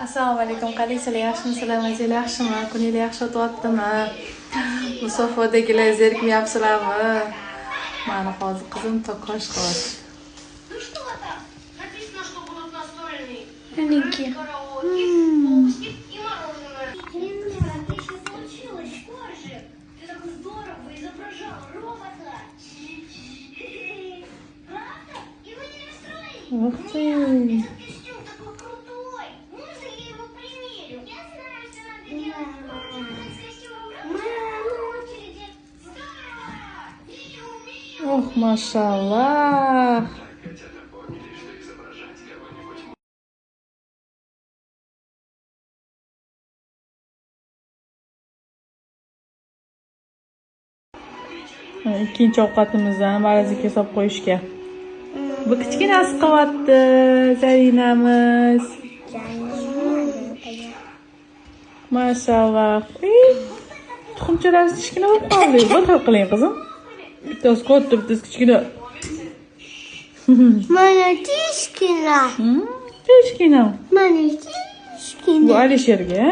Assalomu alaykum. Qandaysizlar? Yaxshimisizlar? Mazanglar yaxshimi? Kuninglar yaxshi o'tyaptimi? Musofodagilar zerikmayapsizlarmi? Mana hozir qizim tokosh qilyapti. Ники. Ух ты! Ох, машаллах! Ikkinchi ovqatimizni maraziga solib qo'yishga. Bu kichkinasi qilyapti, Zarinamiz. Mashallah. Tuxumchalar kichkina bo'lib qoldi. Bir xil qiling, qizim. Bittasi katta, bittasi kichkina. Mana kichkina. Kichkina. Mana kichkina. Bu Alisherga,